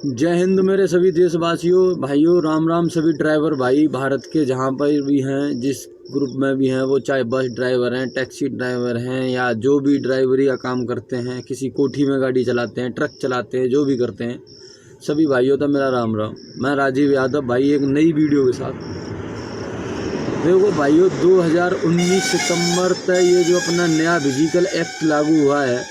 जय हिंद मेरे सभी देशवासियों, भाइयों, राम राम सभी ड्राइवर भाई भारत के जहाँ पर भी हैं, जिस ग्रुप में भी हैं, वो चाहे बस ड्राइवर हैं, टैक्सी ड्राइवर हैं या जो भी ड्राइवरी का काम करते हैं, किसी कोठी में गाड़ी चलाते हैं, ट्रक चलाते हैं, जो भी करते हैं, सभी भाइयों का मेरा राम राम। मैं राजीव यादव भाई एक नई वीडियो के साथ। देखो भाइयों, 2019 सितंबर तक ये जो अपना नया व्हीकल एक्ट लागू हुआ है,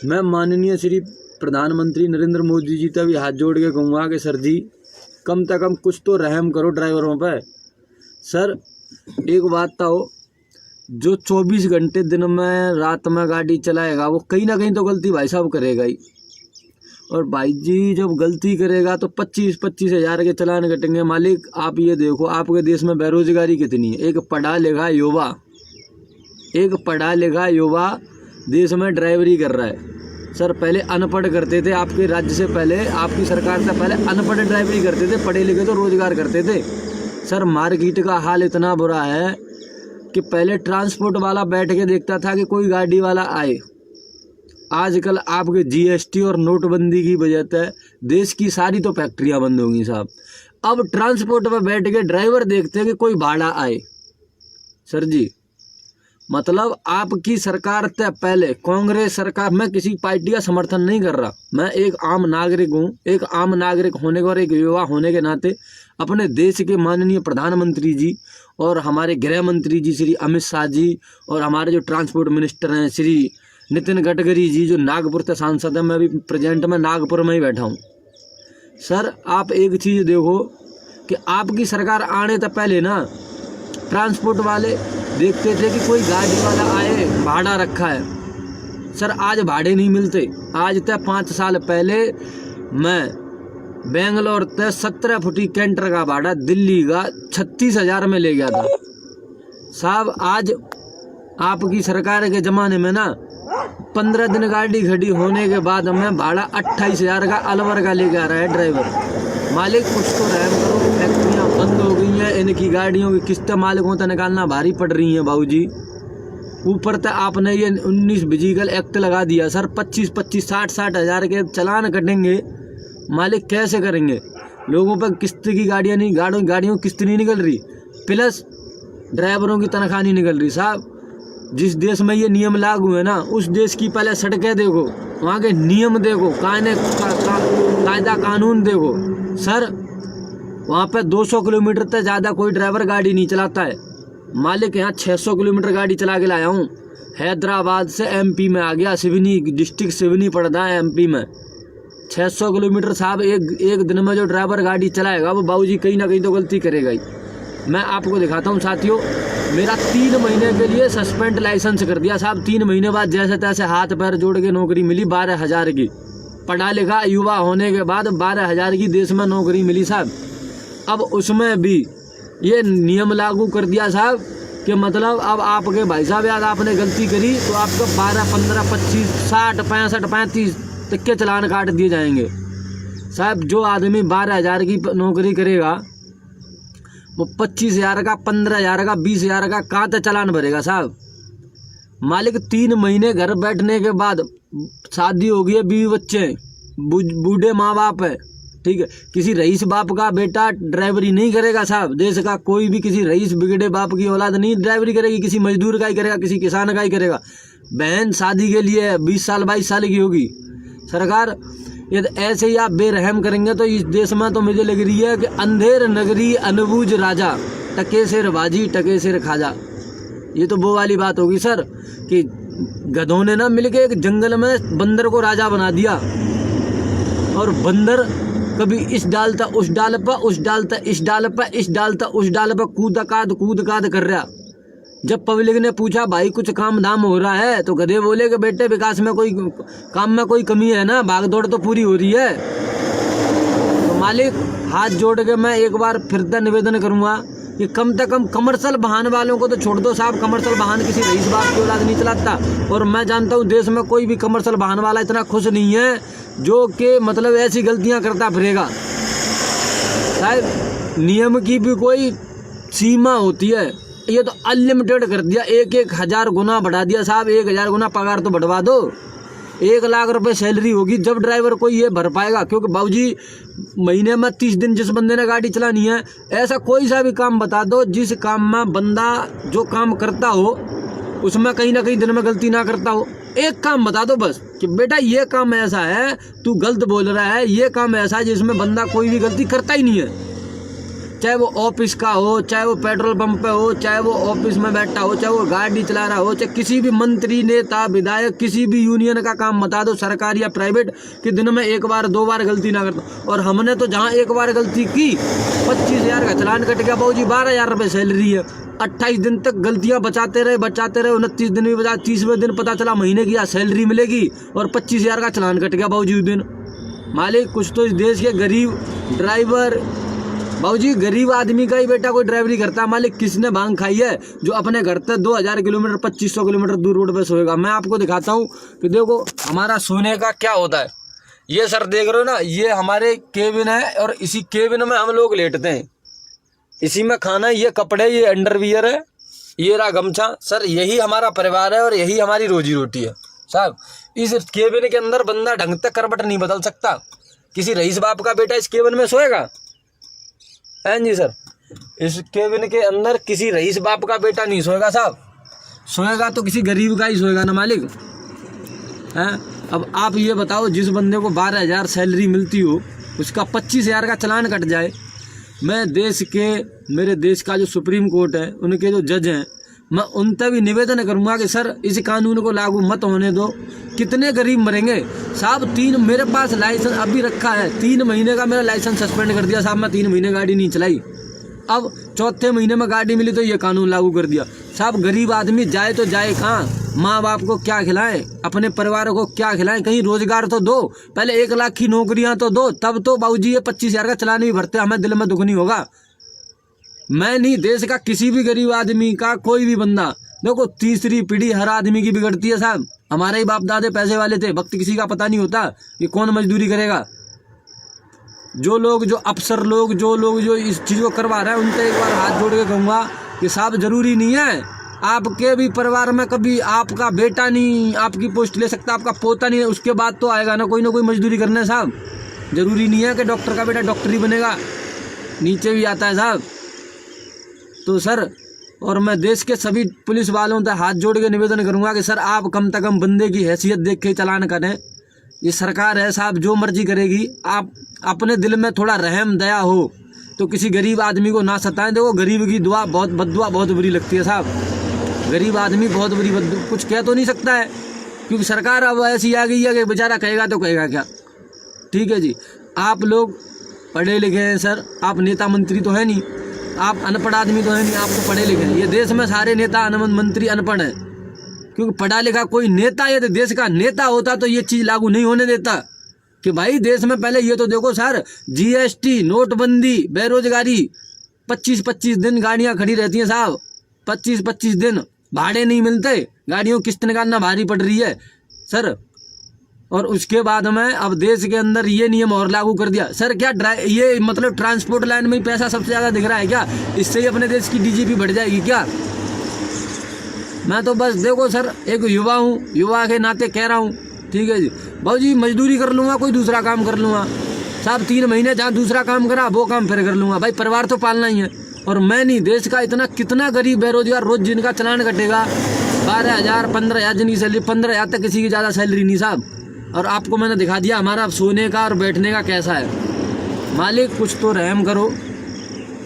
मैं माननीय श्री प्रधानमंत्री नरेंद्र मोदी जी तक भी हाथ जोड़ के कहूँगा कि सर जी कम से कम कुछ तो रहम करो ड्राइवरों पर। सर एक बात तो, जो 24 घंटे दिन में रात में गाड़ी चलाएगा वो कहीं ना कहीं तो गलती भाई साहब करेगा ही। और भाई जी जब गलती करेगा तो 25-25 हज़ार के चालान कटेंगे। मालिक आप ये देखो, आपके देश में बेरोजगारी कितनी है। एक पढ़ा लिखा युवा देश में ड्राइवरी कर रहा है। सर पहले अनपढ़ करते थे, आपके राज्य से पहले, आपकी सरकार से पहले अनपढ़ ड्राइवरी करते थे, पढ़े लिखे तो रोजगार करते थे। सर मार्केट का हाल इतना बुरा है कि पहले ट्रांसपोर्ट वाला बैठ के देखता था कि कोई गाड़ी वाला आए। आजकल आपके जीएसटी और नोटबंदी की वजह से देश की सारी तो फैक्ट्रियां बंद होंगी साहब। अब ट्रांसपोर्ट पर बैठ के ड्राइवर देखते हैं कि कोई भाड़ा आए। सर जी मतलब आपकी सरकार से पहले कांग्रेस सरकार, मैं किसी पार्टी का समर्थन नहीं कर रहा, मैं एक आम नागरिक हूँ। एक आम नागरिक होने के और एक युवा होने के नाते अपने देश के माननीय प्रधानमंत्री जी और हमारे गृह मंत्री जी श्री अमित शाह जी और हमारे जो ट्रांसपोर्ट मिनिस्टर हैं श्री नितिन गडकरी जी, जो नागपुर से सांसद हैं, मैं भी प्रेजेंट में नागपुर में ही बैठा हूँ। सर आप एक चीज़ देखो कि आपकी सरकार आने से पहले ना ट्रांसपोर्ट वाले देखते थे कि कोई गाड़ी वाला आए, भाड़ा रखा है। सर आज भाड़े नहीं मिलते। आज तक 5 साल पहले मैं बेंगलोर तक 17 फुटी कैंटर का भाड़ा दिल्ली का 36,000 में ले गया था साहब। आज आपकी सरकार के ज़माने में ना 15 दिन गाड़ी खड़ी होने के बाद हमें भाड़ा 28,000 का अलवर का लेके आ रहा है ड्राइवर। मालिक कुछ तो रहम करो, फैक्ट्रियाँ बंद हो गई हैं, इनकी गाड़ियों की किस्तें मालिकों तक निकालना भारी पड़ रही हैं बाबूजी। ऊपर तक आपने ये 19 व्हीकल एक्ट लगा दिया। सर 25-25, 60-60 हज़ार के चालान कटेंगे। मालिक कैसे करेंगे? लोगों पर किस्त की गाड़ियाँ नहीं, गाड़ियों किस्त नहीं निकल रही, प्लस ड्राइवरों की तनख्वाह नहीं निकल रही साहब। जिस देश में ये नियम लागू है ना, उस देश की पहले सड़कें देखो, वहाँ के नियम देखो, कायदा कानून देखो। सर वहाँ पे 200 किलोमीटर तक ज़्यादा कोई ड्राइवर गाड़ी नहीं चलाता है। मालिक यहाँ 600 किलोमीटर गाड़ी चला के लाया हूँ। हैदराबाद से एमपी में आ गया, सिवनी डिस्ट्रिक्ट सिवनी पड़ता है एमपी में। 600 किलोमीटर साहब एक दिन में जो ड्राइवर गाड़ी चलाएगा वो बाबूजी कहीं ना कहीं तो गलती करेगा ही। मैं आपको दिखाता हूँ साथियों, मेरा 3 महीने के लिए सस्पेंड लाइसेंस कर दिया साहब। 3 महीने बाद जैसे तैसे हाथ पैर जोड़ के नौकरी मिली 12,000 की। पढ़ा लिखा युवा होने के बाद 12,000 की देश में नौकरी मिली साहब। अब उसमें भी ये नियम लागू कर दिया साहब कि मतलब अब आपके भाई साहब याद आपने गलती करी तो आपको 12, 15, 25, 60, 65, 35 तक के चालान काट दिए जाएंगे साहब। जो आदमी 12,000 की नौकरी करेगा वो 25,000 का, 15,000 का, 20,000 का कहाँ तक चालान भरेगा साहब। मालिक 3 महीने घर बैठने के बाद शादी हो गई है, 20 बच्चे, बूढ़े माँ बाप है, ठीक है। किसी रईस बाप का बेटा ड्राइवरी नहीं करेगा साहब। देश का कोई भी किसी रईस बिगड़े बाप की औलाद नहीं ड्राइवरी करेगी, किसी मजदूर का ही करेगा, किसी किसान का ही करेगा। बहन शादी के लिए 20 साल 22 साल की होगी। सरकार यदि ऐसे ही आप बेरहम करेंगे तो इस देश में तो मुझे लग रही है कि अंधेर नगरी अनबूझ राजा, टके सिर बाजी टके सिर खाजा। ये तो वो वाली बात होगी सर कि गधों ने ना मिलके एक जंगल में बंदर को राजा बना दिया और बंदर कभी इस डाल था उस डाल पर, उस डाल था इस डाल पर, इस डाल था उस डाल पर कूद काद कर रहा। जब पब्लिक ने पूछा भाई कुछ काम धाम हो रहा है तो गधे बोले कि बेटे विकास में कोई काम में कोई कमी है ना, भाग दौड़ तो पूरी हो रही है। तो मालिक हाथ जोड़ के मैं एक बार फिर से निवेदन करूँगा कि कम से कम कमर्शियल वाहन वालों को तो छोड़ दो साहब। कमर्शियल वाहन किसी रईस बाप की औलाद नहीं चलाता और मैं जानता हूँ देश में कोई भी कमर्शियल वाहन वाला इतना खुश नहीं है जो कि मतलब ऐसी गलतियाँ करता फिरेगा साहब। नियम की भी कोई सीमा होती है, ये तो अनलिमिटेड कर दिया। 1,000 गुना बढ़ा दिया साहब। 1,000 गुना पगार तो बढ़वा दो। 1 लाख रुपए सैलरी होगी जब ड्राइवर कोई ये भर पाएगा। क्योंकि बाबूजी महीने में 30 दिन जिस बंदे ने गाड़ी चलानी है, ऐसा कोई सा भी काम बता दो जिस काम में बंदा जो काम करता हो उसमें कहीं ना कहीं दिन में गलती ना करता हो। एक काम बता दो बस कि बेटा ये काम ऐसा है, तू गलत बोल रहा है, ये काम ऐसा है जिसमें बंदा कोई भी गलती करता ही नहीं है। चाहे वो ऑफिस का हो, चाहे वो पेट्रोल पंप पे हो, चाहे वो ऑफिस में बैठा हो, चाहे वो गाड़ी चला रहा हो, चाहे किसी भी मंत्री, नेता, विधायक, किसी भी यूनियन का काम बता दो, सरकारी या प्राइवेट, कि दिन में 1 बार 2 बार गलती ना करता। और हमने तो जहाँ 1 बार गलती की 25,000 का चालान कट गया बाबूजी, 12,000 रुपये सैलरी है। 28 दिन तक गलतियां बचाते रहे, 29 दिन भी बचा, 30वें दिन पता चला महीने की सैलरी मिलेगी और 25,000 का चालान कट गया बाबूजी उस दिन। मालिक कुछ तो इस देश के गरीब ड्राइवर, बाबूजी गरीब आदमी का ही बेटा कोई ड्राइवरी करता है। मालिक किसने भांग खाई है जो अपने घर से 2000 किलोमीटर 2500 किलोमीटर दूर रोड पे सोएगा। मैं आपको दिखाता हूँ कि देखो हमारा सोने का क्या होता है। ये सर देख रहे हो ना, ये हमारे केबिन है और इसी केबिन में हम लोग लेटते हैं, इसी में खाना, ये कपड़े, ये अंडरवियर है, ये रहा गमछा। सर यही हमारा परिवार है और यही हमारी रोजी रोटी है साहब। इस केबिन के अंदर बंदा ढंग तक करवट नहीं बदल सकता। किसी रईस बाप का बेटा इस केबिन में सोएगा? हैं जी सर, इस केबिन के अंदर किसी रईस बाप का बेटा नहीं सोएगा साहब। सोएगा तो किसी गरीब का ही सोएगा ना मालिक। हैं अब आप ये बताओ, जिस बंदे को 12,000 सैलरी मिलती हो उसका 25,000 का चालान कट जाए। मैं देश के, मेरे देश का जो सुप्रीम कोर्ट है, उनके जो जज हैं, मैं उनसे भी निवेदन करूंगा कि सर इस कानून को लागू मत होने दो। कितने गरीब मरेंगे साहब। मेरे पास लाइसेंस अभी रखा है, 3 महीने का मेरा लाइसेंस सस्पेंड कर दिया साहब। मैं 3 महीने गाड़ी नहीं चलाई, अब 4थे महीने में गाड़ी मिली तो ये कानून लागू कर दिया साहब। गरीब आदमी जाए तो जाए कहाँ? माँ बाप को क्या खिलाएं, अपने परिवार को क्या खिलाएं? कहीं रोजगार तो दो, पहले 1 लाख की नौकरियां तो दो, तब तो बाबूजी ये 25,000 का चालान भी भरते, हमें दिल में दुख नहीं होगा। मैं नहीं, देश का किसी भी गरीब आदमी का कोई भी बंदा, देखो तीसरी पीढ़ी हर आदमी की बिगड़ती है साहब। हमारे ही बाप दादे पैसे वाले थे, वक्त किसी का पता नहीं होता कि कौन मजदूरी करेगा। जो लोग, जो अफसर लोग, जो इस चीज़ को करवा रहे हैं, उनसे एक बार हाथ जोड़ के कहूँगा कि साहब जरूरी नहीं है आपके भी परिवार में कभी आपका बेटा नहीं आपकी पोस्ट ले सकता, आपका पोता नहीं है, उसके बाद तो आएगा ना कोई मजदूरी करने साहब। जरूरी नहीं है कि डॉक्टर का बेटा डॉक्टर ही बनेगा, नीचे भी आता है साहब। तो सर, और मैं देश के सभी पुलिस वालों से हाथ जोड़ के निवेदन करूंगा कि सर आप कम से कम बंदे की हैसियत देख के चालान करें। ये सरकार है साहब, जो मर्जी करेगी। आप अपने दिल में थोड़ा रहम दया हो तो किसी गरीब आदमी को ना सताएं। देखो गरीब की दुआ बहुत, बद्दुआ बहुत बुरी लगती है साहब। गरीब आदमी बहुत बुरी कुछ कह तो नहीं सकता है, क्योंकि सरकार अब ऐसी आ गई है कि बेचारा कहेगा तो कहेगा क्या। ठीक है जी, आप लोग पढ़े लिखे हैं सर, आप नेता मंत्री तो है नहीं, आप अनपढ़ आदमी तो है नहीं, आप तो पढ़े लिखे हैं। ये देश में सारे नेता मंत्री अनपढ़ हैं, क्योंकि पढ़ा लिखा कोई नेता, ये देश का नेता होता तो ये चीज़ लागू नहीं होने देता कि भाई देश में पहले ये तो देखो सर, GST, नोटबंदी, बेरोजगारी, 25-25 दिन गाड़ियाँ खड़ी रहती हैं साहब, 25-25 दिन भाड़े नहीं मिलते, गाड़ियों किस्त निकालना भारी पड़ रही है सर। और उसके बाद में अब देश के अंदर ये नियम और लागू कर दिया सर। क्या ये मतलब ट्रांसपोर्ट लाइन में ही पैसा सबसे ज़्यादा दिख रहा है क्या? इससे ही अपने देश की DGP बढ़ जाएगी क्या? मैं तो बस देखो सर, एक युवा हूँ, युवा के नाते कह रहा हूँ। ठीक है जी बाबूजी, मजदूरी कर लूँगा, कोई दूसरा काम कर लूँगा साहब। 3 महीने जहाँ दूसरा काम करा वो काम फिर कर लूँगा, भाई परिवार तो पालना ही है। और मैं नहीं, देश का इतना कितना गरीब बेरोजगार, रोज जिनका चालान कटेगा 12,000 15,000, जिनकी सैलरी 15,000 तक, किसी की ज़्यादा सैलरी नहीं साहब। और आपको मैंने दिखा दिया हमारा सोने का और बैठने का कैसा है। मालिक कुछ तो रहम करो,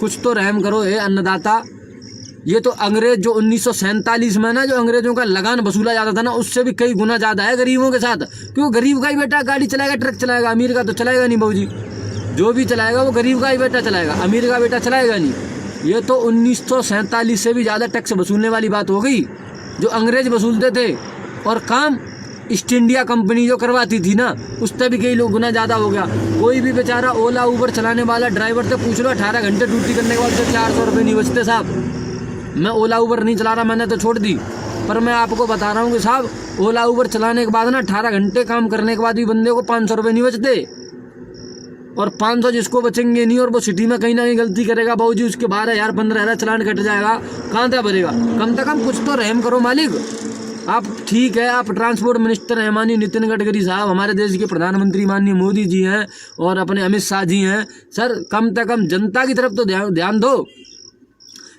कुछ तो रहम करो हे अन्नदाता। ये तो अंग्रेज जो 1947 में ना, जो अंग्रेजों का लगान वसूला जाता था ना, उससे भी कई गुना ज़्यादा है गरीबों के साथ। क्यों? गरीब का ही बेटा गाड़ी चलाएगा, ट्रक चलाएगा, अमीर का तो चलाएगा नहीं बाबूजी। जो भी चलाएगा वो गरीब का ही बेटा चलाएगा, अमीर का बेटा चलाएगा नहीं। ये तो 1947 से भी ज़्यादा टैक्स वसूलने वाली बात हो गई, जो अंग्रेज वसूलते थे। और काम ईस्ट इंडिया कंपनी जो करवाती थी ना, उससे भी कई लोग गुना ज़्यादा हो गया। कोई भी बेचारा ओला उबर चलाने वाला ड्राइवर से पूछ लो, 18 घंटे ड्यूटी करने के बाद तो 400 रुपये नहीं बचते साहब। मैं ओला उबर नहीं चला रहा, मैंने तो छोड़ दी, पर मैं आपको बता रहा हूँ कि साहब ओला उबर चलाने के बाद ना 18 घंटे काम करने के बाद भी बंदे को 500 रुपये नहीं बचते। और 500 जिसको बचेंगे नहीं, और वो सिटी में कहीं ना कहीं गलती करेगा बाबूजी, उसके 12,000 15,000 चालान कट जाएगा, कहाँ तक भरेगा? कम से कम कुछ तो रहम करो मालिक। आप ठीक है, आप ट्रांसपोर्ट मिनिस्टर हैं माननीय नितिन गडकरी साहब, हमारे देश के प्रधानमंत्री माननीय मोदी जी हैं और अपने अमित शाह जी हैं। सर कम से कम जनता की तरफ तो ध्यान दो।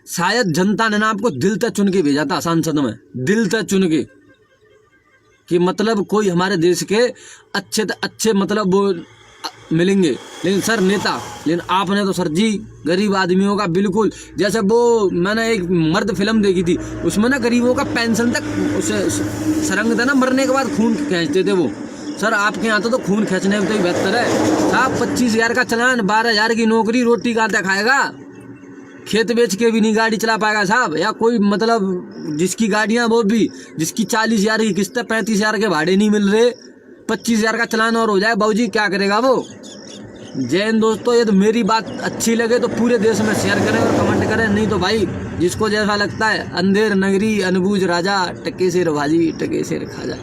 शायद जनता ने ना आपको दिल तक चुन के भेजा था सांसद में, दिल तक चुन के, कि मतलब कोई हमारे देश के अच्छे मतलब वो मिलेंगे। लेकिन सर नेता, लेकिन आपने तो सर जी गरीब आदमियों का बिल्कुल, जैसे वो मैंने एक मर्द फिल्म देखी थी, उसमें ना गरीबों का पेंशन तक उसे सरंग था ना, मरने के बाद खून खींचते थे वो। सर आपके यहाँ तो खून खींचने में तो ही बेहतर है साहब। 25,000 का चलान, 12,000 की नौकरी, रोटी कहाँ तक खाएगा? खेत बेच के भी नहीं गाड़ी चला पाएगा साहब। या कोई मतलब जिसकी गाड़ियाँ वो भी, जिसकी 40,000 की किस्त, 35,000 के भाड़े नहीं मिल रहे, 25,000 का चलान और हो जाए बाबूजी, क्या करेगा वो? जय हिंद दोस्तों, ये तो मेरी बात अच्छी लगे तो पूरे देश में शेयर करें और कमेंट करें, नहीं तो भाई जिसको जैसा लगता है। अंधेर नगरी अनबूझ राजा, टके सिर भाजी टके सिर खाजा।